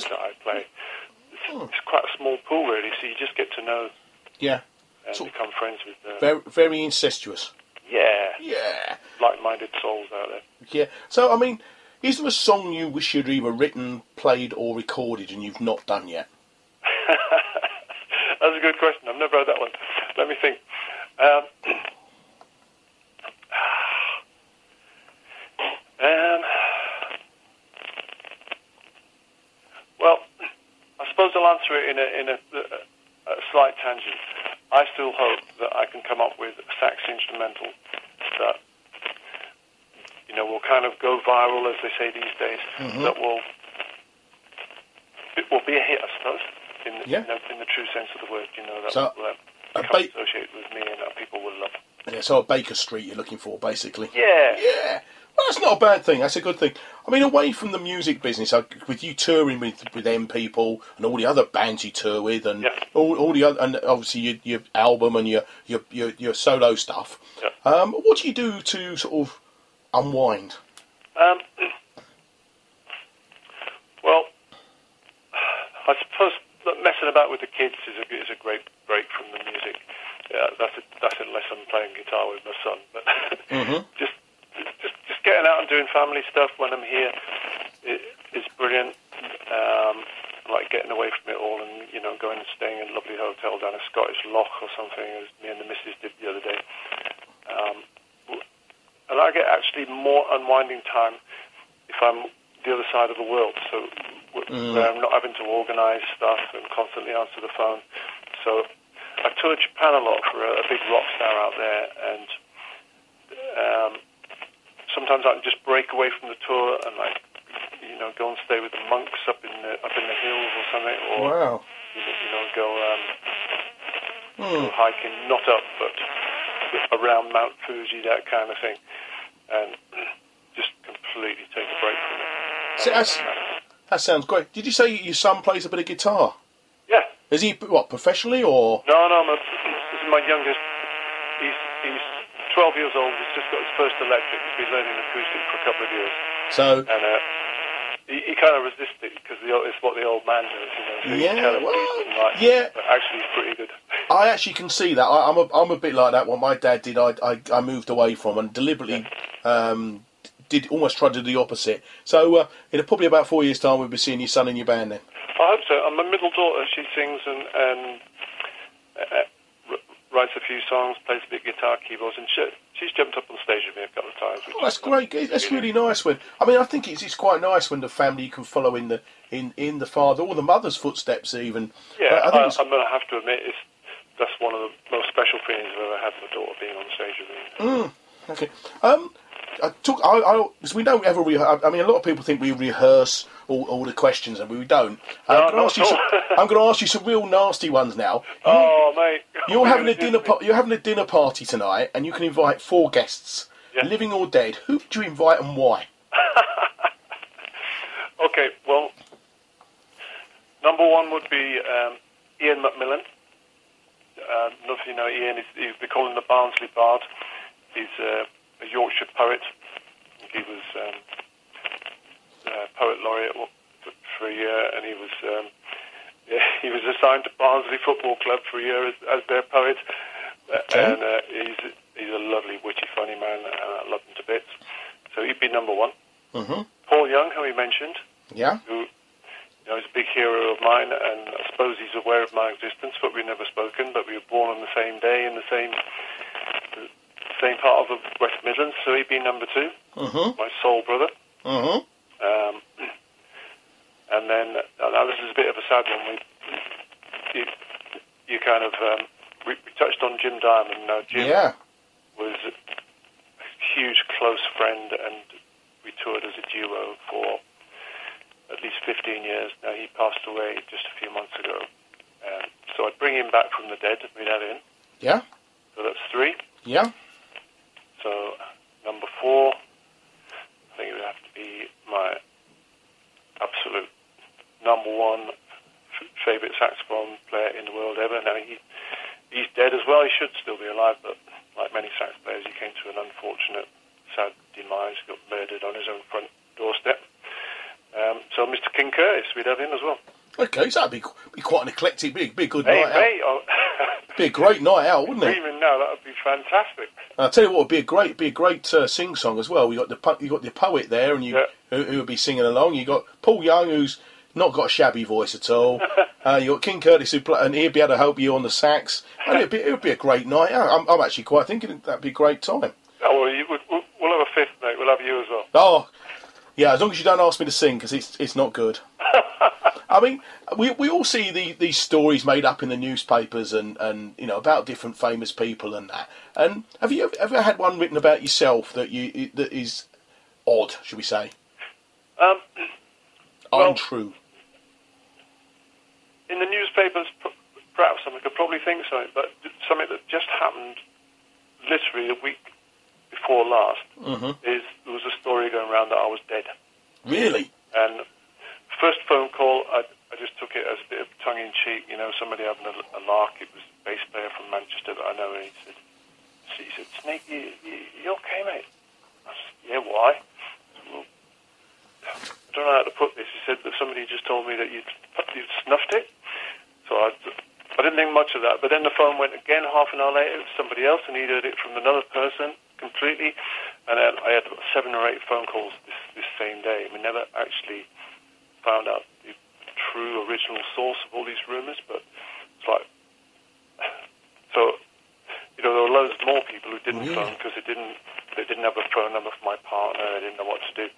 that I play. It's quite a small pool, really, so you just get to know and become friends with very, very incestuous. Yeah. Like-minded souls out there. Yeah. So, I mean, is there a song you wish you'd either written, played, or recorded and you've not done yet? That's a good question. I've never had that one. Let me think. Well, I suppose I'll answer it in a slight tangent. I still hope that I can come up with a sax instrumental that, you know, will kind of go viral, as they say these days. That it will be a hit, I suppose, in the true sense of the word. You know, that will become associated with me and that people will love. Yeah, so a Baker Street you're looking for, basically. Yeah. Well, that's not a bad thing. That's a good thing. I mean, away from the music business, with you touring with them people and all the other bands you tour with, and all the other, and obviously your album and your solo stuff. Yeah. What do you do to sort of unwind? Well, I suppose messing about with the kids is a great break from the music. Yeah, that's unless I'm playing guitar with my son, but just getting out and doing family stuff when I'm here is brilliant. Like getting away from it all and, you know, going and staying in a lovely hotel down a Scottish loch or something, as me and the missus did the other day. And I get actually more unwinding time if I'm the other side of the world, so where I'm not having to organise stuff and constantly answer the phone. So I toured Japan a lot for a big rock star out there, and sometimes I can just break away from the tour and, like, you know, go and stay with the monks up in the hills or something, or you know, go hiking, not up but around Mount Fuji, that kind of thing, and just completely take a break from it. So that sounds great. Did you say your son plays a bit of guitar? Yeah. Is he, what, professionally or? No, this is my youngest. He's 12 years old. He's just got his first electric. He's been learning acoustic for a couple of years. So. And he kind of resists it because it's what the old man does, you know. So you tell him but actually he's pretty good. I actually can see that. I'm a bit like that. What my dad did, I moved away from and deliberately almost tried to do the opposite. So in probably about 4 years' time, we'll be seeing your son in your band then. I hope so. And my middle daughter, she sings and writes a few songs, plays a bit of guitar, keyboards, and she's jumped up on stage with me a couple of times. Oh, that's great. That's really nice. I mean, I think it's quite nice when the family can follow in the father or the mother's footsteps even. Yeah, I'm going to have to admit that's one of the most special feelings I've ever had, my daughter being on stage with me. Okay. Because we don't ever rehearse. I mean, a lot of people think we rehearse all the questions, and we don't. I'm going to ask you some real nasty ones now. Mate, you're having a dinner party tonight, and you can invite 4 guests, living or dead. Who do you invite and why? Okay, well, number 1 would be Ian McMillan. I don't know if you know Ian. They call him the Barnsley Bard. He's a Yorkshire poet. He was poet laureate for a year, and he was assigned to Barnsley Football Club for a year as their poet. Okay. And he's a lovely, witty, funny man, and I love him to bits. So he'd be number 1. Paul Young, who he mentioned, who is a big hero of mine, and I suppose he's aware of my existence, but we've never spoken. But we were born on the same day in the same part of the West Midlands, so he'd be number 2, my soul brother. And then, now this is a bit of a sad one, we touched on Jim Diamond. Now, Jim was a huge close friend, and we toured as a duo for at least 15 years. Now, he passed away just a few months ago. So I'd bring him back from the dead, we'd add in. Yeah. So that's 3. Yeah. So, number 4, I think it would have to be my absolute number 1 favourite saxophone player in the world ever. Now, he's dead as well. He should still be alive, but like many sax players, he came to an unfortunate, sad demise. He got murdered on his own front doorstep. So Mr. King Curtis, we'd have him as well. Okay, so that'd be quite an eclectic, be a good Hey, night mate, out. Be a great night out, wouldn't it? Dreaming now, that would be fantastic. I'll tell you what, it'd be a great sing song as well. You got the poet there, and who would be singing along. You got Paul Young, who's not got a shabby voice at all. You got King Curtis, and he'd be able to help you on the sax. And it would be a great night out. I'm actually quite thinking that'd be a great time. Oh well, we'll have a fifth, mate. We'll have you as well. Oh, yeah. As long as you don't ask me to sing, because it's not good. I mean, we all see these stories made up in the newspapers and about different famous people and that. And have you ever had one written about yourself that is odd, should we say? Untrue. In the newspapers, perhaps I could probably think so, but something that just happened literally a week before last is there was a story going around that I was dead. Really? And first phone call, I just took it as a bit of tongue-in-cheek, somebody having a lark. It was a bass player from Manchester that I know, and he said, Snake, you okay, mate? I said, yeah, why? Well, I don't know how to put this. He said that somebody just told me that you'd snuffed it. So I didn't think much of that. But then the phone went again half an hour later. It was somebody else, and he'd heard it from another person completely. And then I had 7 or 8 phone calls this same day. We never actually found out the true original source of all these rumours, but it's like... So, there were loads more people who didn't phone because they didn't have a phone number for my partner, they didn't know what to do.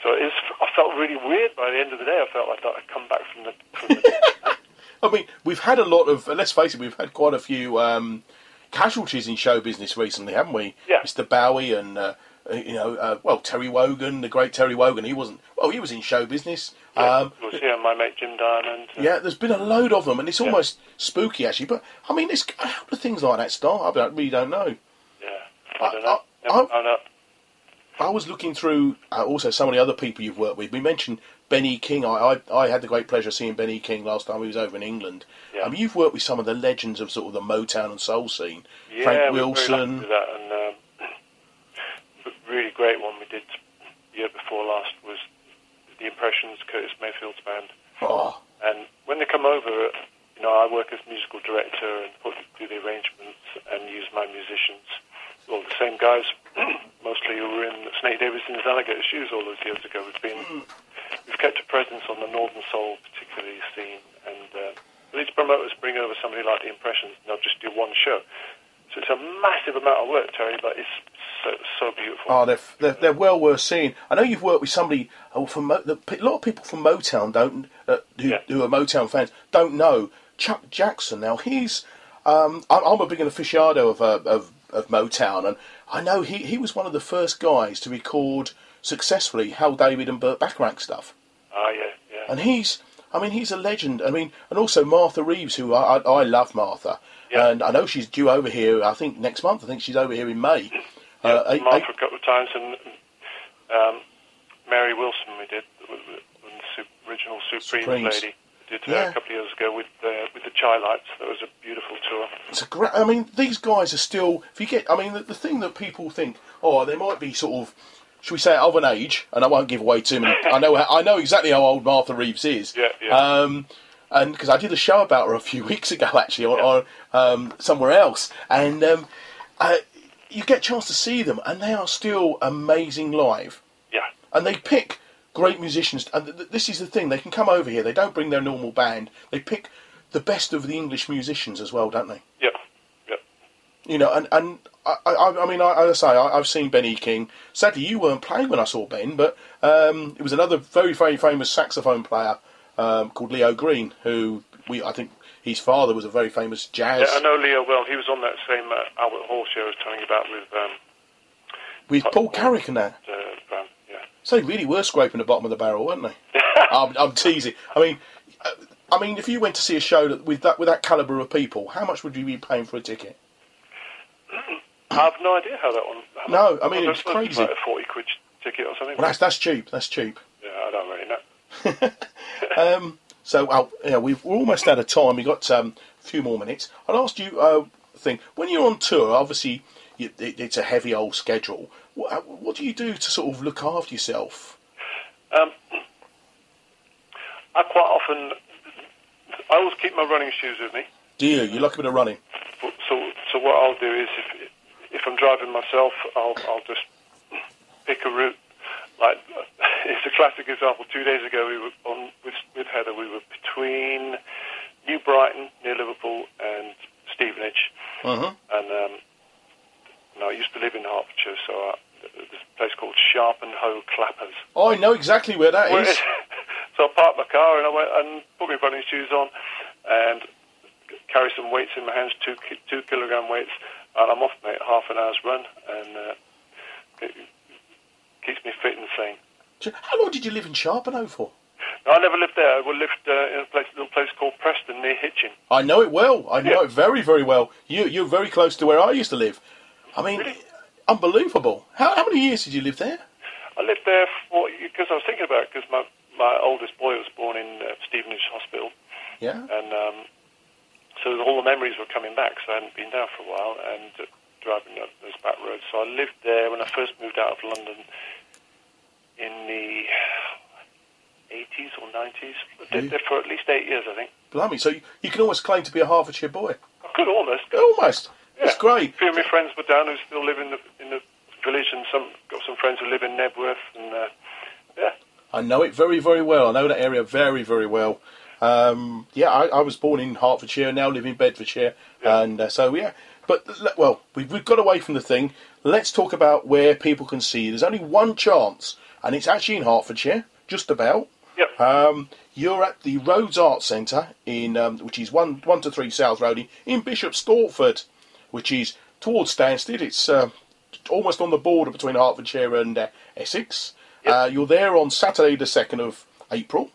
So I felt really weird by the end of the day. I felt like I'd come back from the I mean, we've had a lot of, let's face it, we've had quite a few casualties in show business recently, haven't we? Yeah. Mr. Bowie and, Terry Wogan, the great Terry Wogan. He was in show business. Yeah, my mate Jim Diamond. Yeah, there's been a load of them, and it's almost spooky, actually. But, I mean, how do things like that start? I really don't know. Yeah, I don't know. Never found out. I was looking through also some of the other people you've worked with. We mentioned Benny King. I had the great pleasure of seeing Benny King last time he was over in England. Yeah. I mean, you've worked with some of the legends of sort of the Motown and soul scene. Yeah, Frank Wilson. Very lucky to that, and really great one we did the year before last was the Impressions, Curtis Mayfield's band. Oh. And when they come over, I work as musical director and do the arrangements and use my musicians. Well, the same guys, mostly who were in Snake Davison's Alligator Shoes all those years ago. We've kept a presence on the Northern Soul, particularly scene, and these promoters bring over somebody like the Impressions, and they'll just do one show. So it's a massive amount of work, Terry, but it's so beautiful. Oh, they're well worth seeing. I know you've worked with somebody from a lot of people from Motown who are Motown fans don't know Chuck Jackson. Now I'm a big aficionado of Motown, and I know he was one of the first guys to record successfully Hal David and Burt Bacharach stuff. Oh, yeah. And he's a legend. I mean, and also Martha Reeves, who I love Martha. Yeah. And I know she's due over here, I think, next month. I think she's over here in May. Martha a couple of times, and Mary Wilson we did, the original Supremes lady. We did a couple of years ago with the Chai Lights. That was a beautiful tour. It's a great. I mean, these guys are still. If you get, I mean, the thing that people think, they might be sort of, should we say, of an age, and I won't give away too many. I know exactly how old Martha Reeves is. Yeah. And because I did a show about her a few weeks ago, actually, on somewhere else, and you get a chance to see them, and they are still amazing live. Yeah. And they pick great musicians, and this is the thing, they can come over here, they don't bring their normal band, they pick the best of the English musicians as well, don't they? Yep. And I mean, as I say, I've seen Benny King. Sadly, you weren't playing when I saw Ben, but it was another very, very famous saxophone player called Leo Green, who I think his father was a very famous jazz... Yeah, I know Leo well. He was on that same Albert Hall show I was telling you about with Paul Carrick and that. So they really were scraping the bottom of the barrel, weren't they? I'm teasing. I mean, if you went to see a show with that calibre of people, how much would you be paying for a ticket? I have no idea how that one... No, I mean, it's crazy. Like a 40 quid ticket or something. Well, that's cheap. That's cheap. Yeah, I don't really know. So, we're almost out of time. We've got a few more minutes. I'll ask you when you're on tour, obviously it's a heavy old schedule. What do you do to sort of look after yourself? I quite often, I always keep my running shoes with me. Do you? You like a bit of running? So what I'll do is, if I'm driving myself, I'll just pick a route. Like, it's a classic example. 2 days ago, we were on with Heather. We were between New Brighton, near Liverpool, and Stevenage. And I used to live in Hertfordshire, so there's a place called Sharp and Hoe Clappers. Oh, I know exactly where that is. So I parked my car and I went and put my running shoes on and carry some weights in my hands, 2 kilogram weights, and I'm off, mate. Half an hour's run, and it keeps me fit and sane. How long did you live in Sharpenhove for? No, I never lived there. I lived in a little place called Preston near Hitchin. I know it well. I know it very, very well. You're very close to where I used to live. I mean, really? Unbelievable. How many years did you live there? I lived there because I was thinking about it, because my oldest boy was born in Stevenage Hospital. Yeah. And so all the memories were coming back, so I hadn't been there for a while, and driving up those back roads. So I lived there when I first moved out of London in the 80s or 90s. I lived there for at least 8 years, I think. Blimey, so you can almost claim to be a Hertfordshire boy. I could almost. Almost. Yeah. That's great. A few of my friends were down who still live in the village, and got some friends who live in Nebworth, and yeah. I know it very, very well. I know that area very, very well. I was born in Hertfordshire, now live in Bedfordshire, and so yeah. But well, we've got away from the thing. Let's talk about where people can see you. There's only one chance, and it's actually in Hertfordshire, just about. Yep. You're at the Rhodes Arts Centre in which is 1 to 3 South Road in Bishop Stortford, which is towards Stansted. It's almost on the border between Hertfordshire and Essex. Yep. You're there on Saturday the 2nd of April.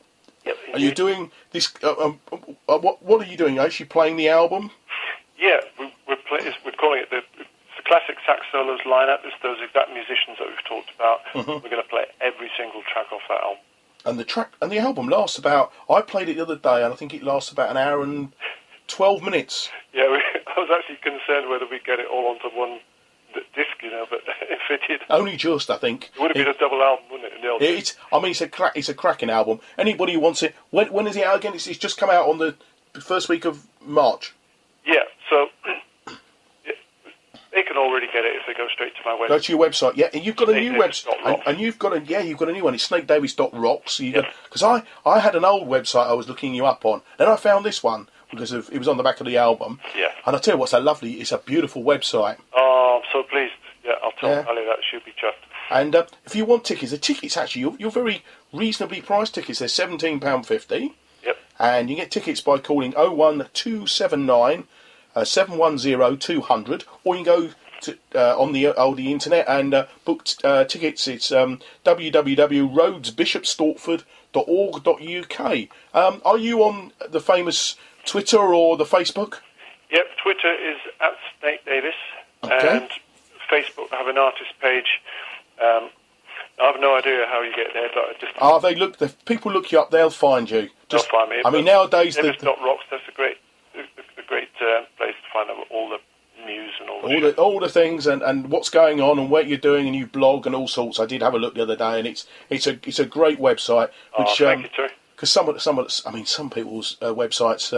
Yep. Are you doing this? What are you doing? Are you playing the album? Yeah, we're calling it the classic sax solos lineup. It's those exact musicians that we've talked about. We're going to play every single track off that album. And the album lasts about. I played it the other day, and I think it lasts about an hour and 12 minutes. Yeah, I was actually concerned whether we'd get it all onto one disc, but it fitted. Only just, I think. It would have been a double album, wouldn't it? It's a cracking album. Anybody who wants it, when is it out again? It's just come out on the first week of March. Yeah, so they can already get it if they go straight to my website. Go to your website, yeah. And you've got a new website, and you've got a new one. It's snakedavis.rocks. Because I had an old website I was looking you up on, then I found this one because it was on the back of the album. Yeah. And I tell you what's so lovely. It's a beautiful website. Oh, I'm so pleased. Yeah, I'll tell Ali that. She'll be chuffed. And if you want tickets, the tickets actually you're very reasonably priced tickets. They're £17.50. Yep. And you get tickets by calling 01279 710 200, or you can go to on the internet and book tickets. It's www.rhodesbishopstortford.org.uk. Are you on the famous Twitter or the Facebook? Yep, Twitter is @SnakeDavis, and Facebook I have an artist page. I have no idea how you get there, but I just... If people look you up, they'll find you. They'll find me. I mean, nowadays... Rocks, that's a great place to find out all the news and all the things and what's going on and what you're doing, and you blog and all sorts. I did have a look the other day, and it's a great website. Which, thank you, Terry. Because some people's websites,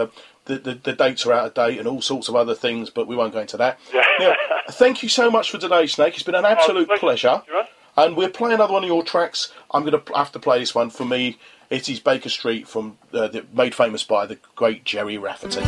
the dates are out of date and all sorts of other things, but we won't go into that. Yeah. Now, thank you so much for today, Snake. It's been an absolute pleasure. And we'll play another one of your tracks. I'm going to have to play this one. For me, it is Baker Street, made famous by the great Jerry Rafferty.